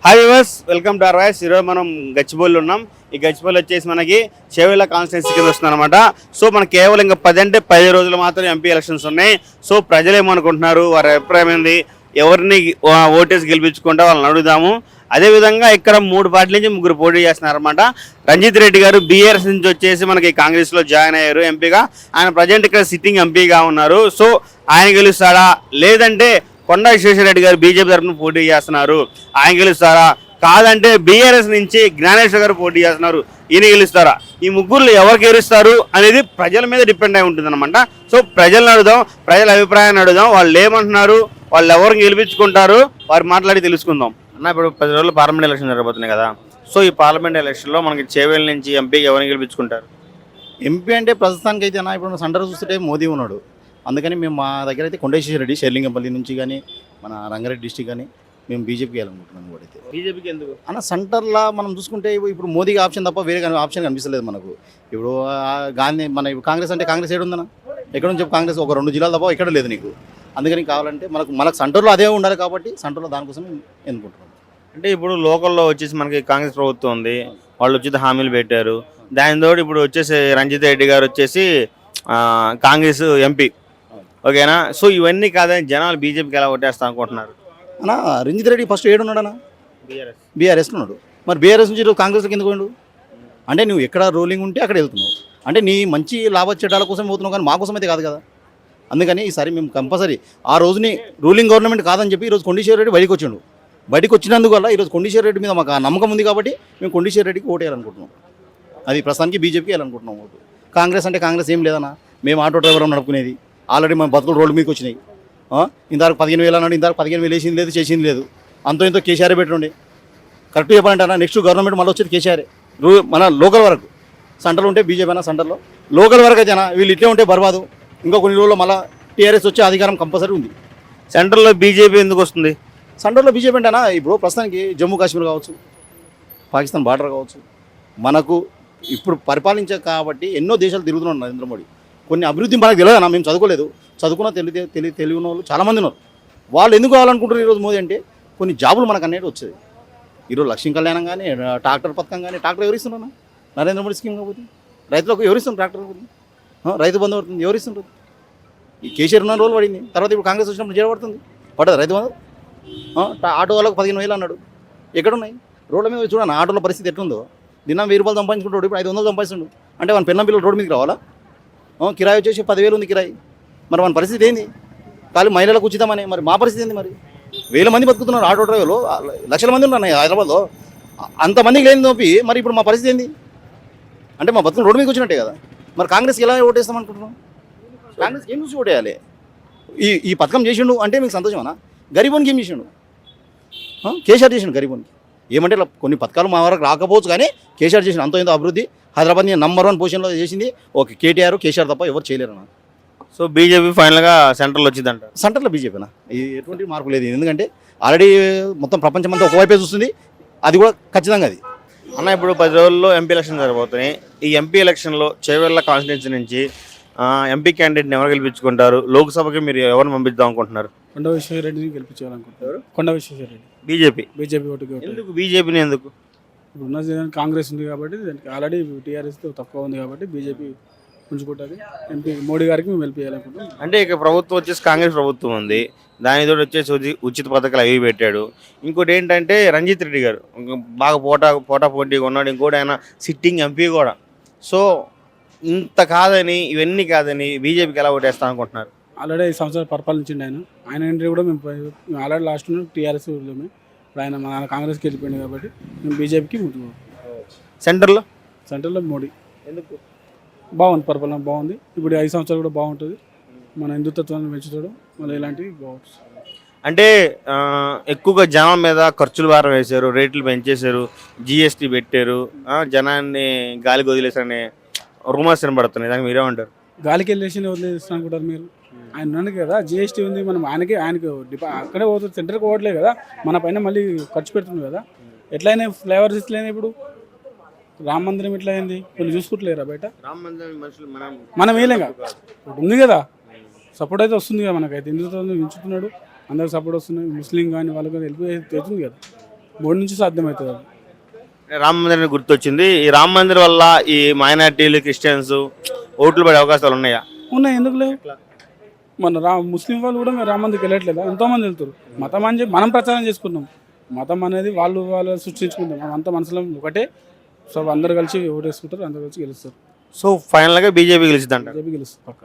Hi viewers, welcome to our voice. ఈరోజు మనం గచ్చిబౌలిలో ఉన్నాం. ఈ గచ్చిబౌలి వచ్చేసి మనకి చేవెళ్ళ కాన్స్టిట్యున్సీ కింద వస్తుంది అనమాట. సో మనకి కేవలం ఇంకా 10 రోజులు మాత్రం ఎంపీ ఎలక్షన్స్ ఉన్నాయి. సో ప్రజలు ఏమనుకుంటున్నారు, వారి అభిప్రాయం ఏంది, ఎవరిని ఓటేసి గెలిపించుకుంటే వాళ్ళని అడుగుదాము. అదేవిధంగా ఇక్కడ 3 పార్టీల నుంచి 3 పోటీ చేస్తున్నారు అనమాట. రంజిత్ రెడ్డి గారు బీఆర్ఎస్ నుంచి వచ్చేసి మనకి కాంగ్రెస్లో జాయిన్ అయ్యారు ఎంపీగా. ఆయన ప్రజెంట్ ఇక్కడ సిట్టింగ్ ఎంపీగా ఉన్నారు. సో ఆయన గెలుస్తాడా, లేదంటే కొండా విశ్వేశ్వరరెడ్డి గారు బీజేపీ తరఫున పోటీ చేస్తున్నారు, ఆయన గెలుస్తారా, కాదంటే బీఆర్ఎస్ నుంచి జ్ఞానేశ్వర్ గారు పోటీ చేస్తున్నారు, ఈయన గెలుస్తారా, ఈ ముగ్గురు ఎవరు గెలుస్తారు అనేది ప్రజల మీద డిపెండ్ అయి ఉంటుంది అనమాట. సో ప్రజలను అడుగుదాం, ప్రజల అభిప్రాయాన్ని అడుగుదాం, వాళ్ళు ఏమంటున్నారు, వాళ్ళు ఎవరిని గెలిపించుకుంటారు, వారు మాట్లాడి తెలుసుకుందాం అన్న. ఇప్పుడు 10 రోజులు పార్లమెంట్ ఎలక్షన్ జరగబోతున్నాయి కదా. సో ఈ పార్లమెంట్ ఎలక్షన్లో మనకి చేవేళ్ళ నుంచి ఎంపీకి ఎవరిని గెలిపించుకుంటారు? ఎంపీ అంటే ప్రస్తుతానికి అయితే ఇప్పుడు సెంటర్ చూస్తుంటే మోదీ ఉన్నాడు. అందుకని మేము మా దగ్గర అయితే కొండేశ్వరరెడ్డి షేర్లింగంపల్లి నుంచి కానీ మన రంగారెడ్డి డిస్టిక్ కానీ మేము బీజేపీకి వెళ్ళాలనుకుంటున్నాం. అయితే బీజేపీకి ఎందుకు అన్న, సెంటర్లో మనం చూసుకుంటే ఇప్పుడు మోదీకి ఆప్షన్ తప్ప వేరే ఆప్షన్ కనిపిస్తలేదు మనకు. ఇప్పుడు గాంధీ మన ఇప్పుడు కాంగ్రెస్ అంటే కాంగ్రెస్ ఏడు ఉందన్న, ఎక్కడ నుంచి చెప్పు కాంగ్రెస్ ఒక 2 జిల్లాలు తప్ప ఎక్కడ లేదు నీకు. అందుకని కావాలంటే మనకు సెంటర్లో అదే ఉండాలి కాబట్టి సెంటర్లో దానికోసం ఎన్నుకుంటున్నాం. అంటే ఇప్పుడు లోకల్లో వచ్చేసి మనకి కాంగ్రెస్ ప్రభుత్వం ఉంది, వాళ్ళు వచ్చేసి హామీలు పెట్టారు. దానితో ఇప్పుడు వచ్చేసి రంజిత్ రెడ్డి గారు వచ్చేసి కాంగ్రెస్ ఎంపీ, ఓకేనా. సో ఇవన్నీ కాదని జనాలు బీజేపీకి ఎలా ఓటేస్తా అనుకుంటున్నారు అన్న? రంజిత్ రెడ్డి ఫస్ట్ ఏడున్నాడన్నా, బీఆర్ఎస్లో ఉన్నాడు. మరి బీఆర్ఎస్ నుంచి కాంగ్రెస్కి ఎందుకు పోయిండు అంటే నువ్వు ఎక్కడ రోలింగ్ ఉంటే అక్కడ వెళ్తున్నావు అంటే నీ మంచి లాభచ్చటాల కోసం పోతున్నావు, కానీ మా కోసం అయితే కాదు కదా. అందుకని ఈసారి మేము కంపల్సరీ ఆ రోజుని రూలింగ్ గవర్నమెంట్ కాదని చెప్పి ఈరోజు కొండేశ్వరరెడ్డి బయటకు వచ్చిండు. బయటకు వచ్చినందువల్ల ఈరోజు కొండేశ్వరరెడ్డి మీద మాకు నమ్మకం ఉంది కాబట్టి మేము కొండేశ్వరరెడ్డికి ఓటు వేయాలనుకుంటున్నాం. అది ప్రస్తుతానికి బీజేపీకి వేయాలనుకుంటున్నాం ఓటు. కాంగ్రెస్ అంటే కాంగ్రెస్ ఏం లేదన్నా, మేము ఆటో డ్రైవర్ నడుపుకునేది, ఆల్రెడీ మన బతుకులు రోడ్డు మీదకి వచ్చినాయి. ఇంతవరకు 15,000 అన్నాడు, ఇంతవరకు 15,000 వేసింది లేదు, చేసింది లేదు. అంతో ఇంతో కేసీఆర్ పెట్టుండే. కరెక్ట్ చెప్పాలంటే అన్న, నెక్స్ట్ గవర్నమెంట్ మళ్ళీ వచ్చేది కేసీఆర్. మన లోకల్ వరకు సెంటర్లో ఉంటే బీజేపీ అన్న, సెంటర్లో లోకల్ వరకు అయితే వీళ్ళు ఇట్లే ఉంటే బర్బాదు. ఇంకా కొన్ని రోజుల్లో మళ్ళీ టీఆర్ఎస్ వచ్చే అధికారం కంపల్సరీ ఉంది. సెంట్రల్లో బీజేపీ ఎందుకు వస్తుంది? సెంటర్లో బీజేపీ అంటే అన్న, ఇప్పుడు ప్రస్తుతానికి జమ్మూ కాశ్మీర్ కావచ్చు, పాకిస్తాన్ బార్డర్ కావచ్చు, మనకు ఇప్పుడు పరిపాలించే కాబట్టి ఎన్నో దేశాలు తిరుగుతున్నాడు నరేంద్ర మోడీ. కొన్ని అభివృద్ధి మనకు తెలియదన్నా, మేము చదువుకోలేదు, చదువుకున్న తెలివిన వాళ్ళు చాలామంది ఉన్నారు. వాళ్ళు ఎందుకు కావాలనుకుంటారు ఈరోజు మోదీ అంటే, కొన్ని జాబులు మనకు అనేది వచ్చేది. ఈరోజు లక్ష్మీ కళ్యాణం కానీ, ట్రాక్టర్ పథకం కానీ, ట్రాక్టర్ ఎవరిస్తున్నా నరేంద్ర మోడీ స్కీమ్ కాబట్టి రైతులకు ఎవరిస్తున్నారు ట్రాక్టర్, రైతు బంధు పడుతుంది ఎవరిస్తుంటారు. ఈ కేసీఆర్ ఉన్న రోజులు పడింది, తర్వాత ఇప్పుడు కాంగ్రెస్ వచ్చినప్పుడు చేరబడుతుంది, పడదు రైతు బంధు. ఆటో వాళ్ళకు 15,000 అన్నాడు, ఎక్కడున్నాయి? రోడ్ల మీద చూడండి ఆటోల పరిస్థితి ఎట్లుందో. దినం 1000 రూపాయలు సంపాదించుకుంటాడు, ఇప్పుడు 500 సంపాదిస్తుండు అంటే మన పెన్నం పిల్లలు రోడ్డు మీదకి రావాలా? కిరాయి వచ్చేసి 10,000 ఉంది కిరాయి. మరి మన పరిస్థితి ఏంది? ఖాళీ మహిళలకు ఉచితమని, మరి మా పరిస్థితి ఏంది? మరి 1000 మంది బతుకుతున్నారు ఆటో డ్రైవర్లు, లక్షల మంది ఉన్నారు హైదరాబాద్లో, అంతమందికి లేని నొప్పి. మరి ఇప్పుడు మా పరిస్థితి ఏంది అంటే మా బతుకులు రోడ్డు మీదకి వచ్చినట్టే కదా. మరి కాంగ్రెస్కి ఎలా ఓటేస్తాం అనుకుంటున్నాం? కాంగ్రెస్కి ఏం చూసి ఓటేయాలి? ఈ పథకం చేసిండు అంటే మీకు సంతోషమనా? గరీబోనికి ఏం చేసిండు? కేసీఆర్ చేసిండు గరీబోనికి. ఏమంటే కొన్ని పథకాలు మా వరకు రాకపోవచ్చు, కానీ కేసీఆర్ చేసిన అంతో ఎంతో అభివృద్ధి హైదరాబాద్ని నంబర్ 1 పొజిషన్లో చేసింది ఒక కేటీఆర్, కేసీఆర్ తప్ప ఎవరు చేయలేరన్నా. సో బీజేపీ ఫైనల్గా సెంట్రల్ వచ్చిందంట. సెంటర్లో బీజేపీనా ఎటువంటి మార్పు లేదు, ఎందుకంటే ఆల్రెడీ మొత్తం ప్రపంచం అంతా ఒకవైపే చూస్తుంది, అది కూడా ఖచ్చితంగా అది. అన్న, ఇప్పుడు 10 రోజుల్లో ఎంపీ ఎలక్షన్ జరగబోతున్నాయి. ఈ ఎంపీ ఎలక్షన్లో చేవెళ్ళ కాన్స్టిట్యున్సీ నుంచి ఎంపీ క్యాండిడేట్ని ఎవరు గెలిపించుకుంటారు? లోక్సభకి మీరు ఎవరిని పంపిద్దాం అనుకుంటున్నారు? కొండా విశ్వేశ్వరరెడ్డిని గెలిపించాలనుకుంటున్నారు. కొండా విశ్వేశ్వరరెడ్డి బీజేపీ ఓటుకి. ఎందుకు బీజేపీని ఎందుకు? ఇప్పుడున్న కాంగ్రెస్ ఉంది కాబట్టి, దానికి ఆల్రెడీ టీఆర్ఎస్తో తక్కువ ఉంది కాబట్టి బీజేపీ ఉంచుకుంటుంది. ఎంపీ మోడీ గారికి మేము వెళ్ళిపోయాలనుకుంటున్నాం. అంటే ఇక ప్రభుత్వం వచ్చేసి కాంగ్రెస్ ప్రభుత్వం ఉంది, దానితో వచ్చేసి ఉచిత పథకాలు అవి పెట్టాడు. ఇంకోటి ఏంటంటే రంజిత్ రెడ్డి గారు బాగా పోటాపోటీగా ఉన్నాడు, ఇంకోటి ఆయన సిట్టింగ్ ఎంపీ కూడా. సో ఇంత కాదని, ఇవన్నీ కాదని బీజేపీకి ఎలా ఓటేస్తాం అనుకుంటున్నారు? ఆల్రెడీ 5 సంవత్సరాలు పరిపాలించిండు ఆయన ఎంట్రీ కూడా మేము ఆల్రెడీ లాస్ట్ టీఆర్ఎస్ ఇప్పుడు ఆయన మన కాంగ్రెస్కి వెళ్ళిపోయింది కాబట్టి మేము బీజేపీకి ముందుకు. సెంటర్లో మోడీ ఎందుకు? బాగుంది, పరిపాలన బాగుంది. ఇప్పుడు 5 సంవత్సరాలు కూడా బాగుంటుంది, మన హిందుత్వాన్ని పెంచుతాడు, మళ్ళీ ఇలాంటివి బాగుంటుంది. అంటే ఎక్కువగా జనం మీద ఖర్చులు భారం వేశారు, రేట్లు పెంచేశారు, జిఎస్టీ పెట్టారు, జనాన్ని గాలికి వదిలేసనే రూమర్స్ వినబడుతున్నాయి. దానికి మీరేమంటారు? గాలికి వెళ్ళేసి వదిలేస్తాను అనుకుంటారు మీరు? ఆయన ఉన్నాడు కదా, జిఎస్టీ ఉంది, మనం ఆయనకి అక్కడే పోతుంది, సెంటర్కి పోవట్లేదు కదా, మన పైన మళ్ళీ ఖర్చు పెడుతుంది కదా. ఎట్లయినా ఫ్లేవర్స్ ఇట్లయినా ఇప్పుడు రామ మందిరం ఎట్లా అయింది, కొన్ని చూసుకుంటలేరా బయట? మనం వేయలేం కదా, ఉంది కదా సపోర్ట్ అయితే వస్తుంది కదా మనకైతే. హిందుత్వం ఉంచుతున్నాడు, అందరికి సపోర్ట్ వస్తుంది, ముస్లిం కానీ వాళ్ళకి వెళ్ళిపోయి అవుతుంది కదా. బోర్డు నుంచి సాధ్యమవుతుంది అది. రామ మందిరం గుర్తొచ్చింది. ఈ రామ మందిర్ వల్ల ఈ మైనార్టీలు క్రిస్టియన్స్ ఓట్లు పడే అవకాశాలు ఉన్నాయా? ఉన్నాయి, ఎందుకు లేవు? మన ముస్లిం వాళ్ళు కూడా మీరు రామ మందికి వెళ్ళట్లేదా? ఎంతోమంది వెళ్తారు. మతం అని చెప్పి మనం ప్రచారం చేసుకున్నాం. మతం అనేది వాళ్ళు సృష్టించుకుంటాం. మనం అంతా మనసులో ఒకటే. సో అందరు కలిసి ఓటు వేసుకుంటారు, అందరు కలిసి గెలుస్తారు. సో ఫైనల్గా బీజేపీ గెలిచిద్దంట. బీజేపీ గెలుస్తారు పక్క.